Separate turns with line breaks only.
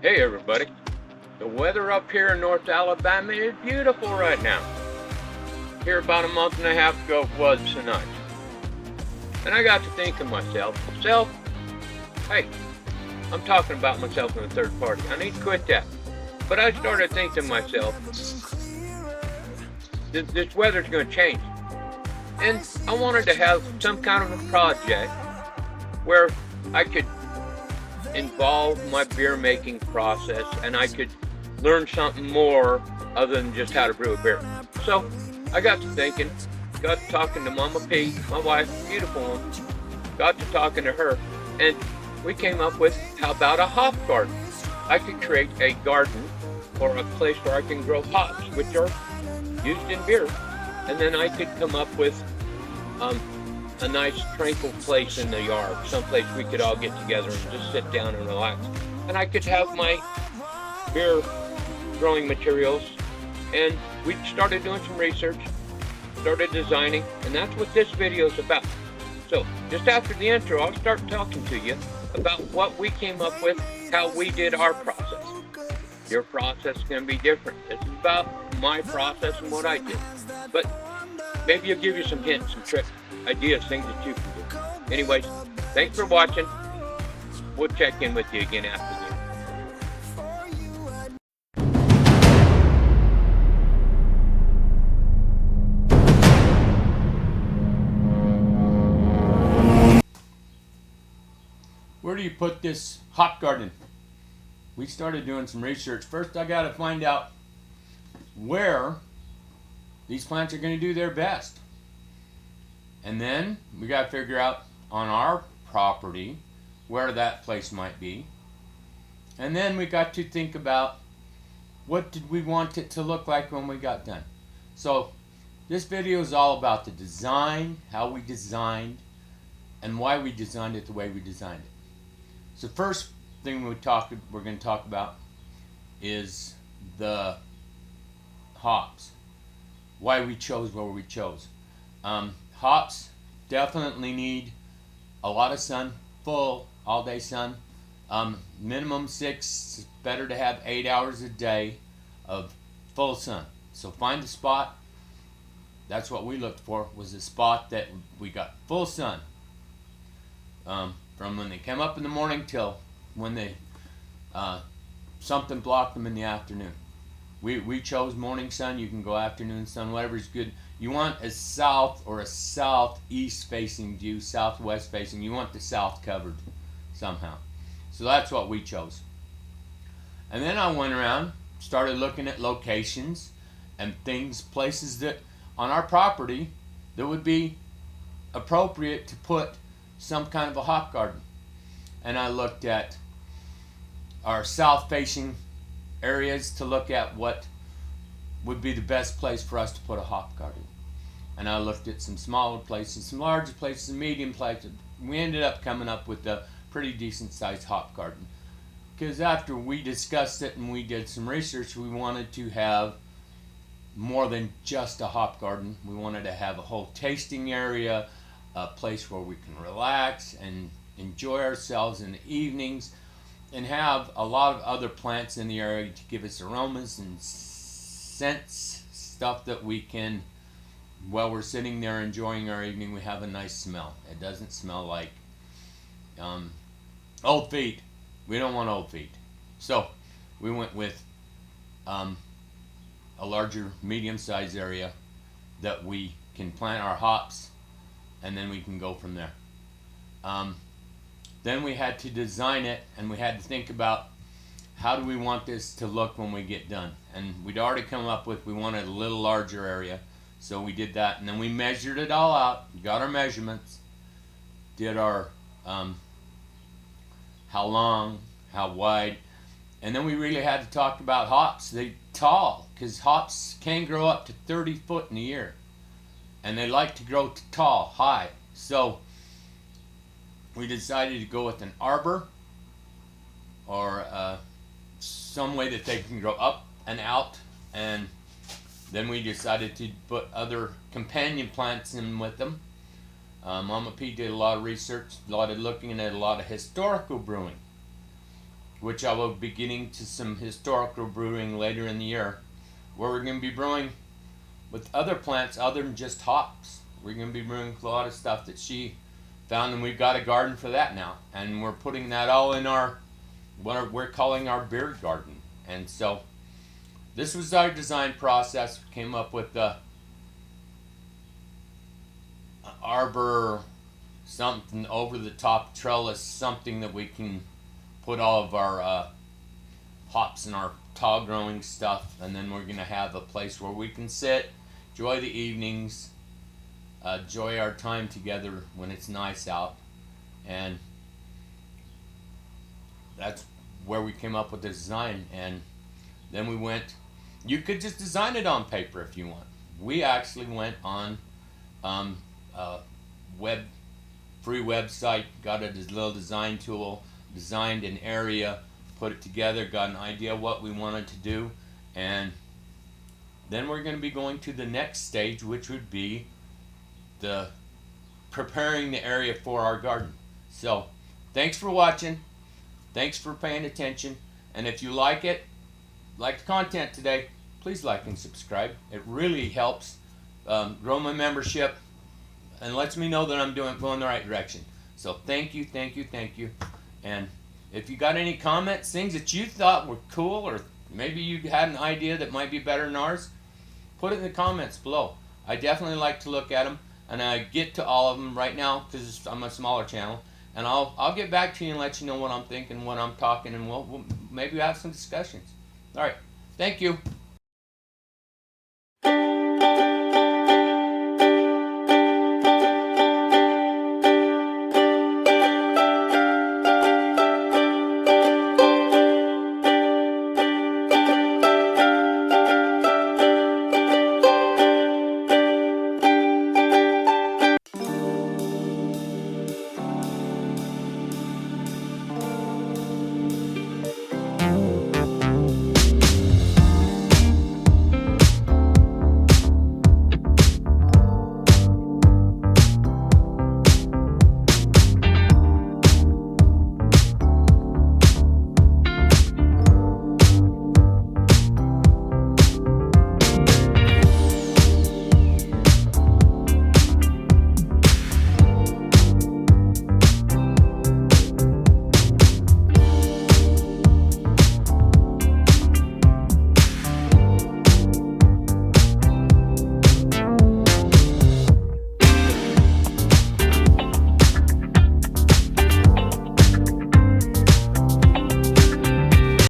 Hey everybody, the weather up here in North Alabama is beautiful right now. Here about a month and a half ago it was so nice. And I got to thinking myself, hey, I'm talking about myself in the third party. I need to quit that. But I started thinking to myself, this weather's going to change. And I wanted to have some kind of a project where I could involve my beer making process and I could learn something more other than just how to brew a beer. So I got to thinking, got to talking to Mama P, my wife, beautiful one, got to talking to her, and we came up with, how about a hop garden? I could create a garden or a place where I can grow hops, which are used in beer, and then I could come up with a nice tranquil place in the yard, someplace we could all get together and just sit down and relax. And I could have my beer growing materials, and we started doing some research, started designing, and that's what this video is about. So just after the intro, I'll start talking to you about what we came up with, how we did our process. Your process is going to be different. It's about my process and what I did. But maybe I'll give you some hints, some tricks, ideas, things that you can do. Anyways, thanks for watching. We'll check in with you again after this.
Where do you put this hop garden? We started doing some research. First, I got to find out where these plants are going to do their best. And then we got to figure out on our property where that place might be. And then we got to think about what did we want it to look like when we got done. So this video is all about the design, how we designed, and why we designed it the way we designed it. So first thing we're going to talk about is the hops. Why we chose where we chose. Hops definitely need a lot of sun, full all-day sun. Minimum 6, better to have 8 hours a day of full sun. So find a spot. That's what we looked for, was a spot that we got full sun. From when they came up in the morning till when they something blocked them in the afternoon. We chose morning sun. You can go afternoon sun, whatever's good. You want a south or a southeast facing view, southwest facing. You want the south covered somehow. So that's what we chose. And then I went around, started looking at locations and things, places that on our property that would be appropriate to put some kind of a hop garden. And I looked at our south facing areas to look at what would be the best place for us to put a hop garden. And I looked at some smaller places, some larger places, some medium places. We ended up coming up with a pretty decent sized hop garden. Because after we discussed it and we did some research, we wanted to have more than just a hop garden. We wanted to have a whole tasting area, a place where we can relax and enjoy ourselves in the evenings, and have a lot of other plants in the area to give us aromas and scents, stuff that we can, while we're sitting there enjoying our evening, we have a nice smell. It doesn't smell like old feet. We don't want old feet. So we went with a larger, medium-sized area that we can plant our hops, and then we can go from there. Then we had to design it, and we had to think about how do we want this to look when we get done. And we'd already come up with we wanted a little larger area, so we did that. And then we measured it all out, got our measurements, did our how long, how wide, and then we really had to talk about hops. They tall, because hops can grow up to 30 foot in a year, and they like to grow tall, high. So we decided to go with an arbor, or some way that they can grow up and out. And then we decided to put other companion plants in with them. Mama P did a lot of research, a lot of looking at a lot of historical brewing. which I will be getting to some historical brewing later in the year, where we're going to be brewing with other plants other than just hops. We're going to be brewing a lot of stuff that she found, and we've got a garden for that now, and we're putting that all in our what we're calling our beer garden. And so this was our design process. We came up with the arbor, something over the top trellis, something that we can put all of our hops and our tall growing stuff, and then we're going to have a place where we can sit, enjoy the evenings, enjoy our time together when it's nice out. And that's where we came up with the design. And then we went, you could just design it on paper if you want. We actually went on free website, got a little design tool, designed an area, put it together, got an idea what we wanted to do, and then we're going to be going to the next stage, which would be the preparing the area for our garden. So thanks for watching, thanks for paying attention, and if you like the content today, please like and subscribe. It really helps grow my membership and lets me know that I'm going the right direction. So thank you. And if you got any comments, things that you thought were cool, or maybe you had an idea that might be better than ours, put it in the comments below. I definitely like to look at them, and I get to all of them right now because I'm a smaller channel, and I'll get back to you and let you know what I'm thinking, what I'm talking, and we'll maybe have some discussions. All right, thank you.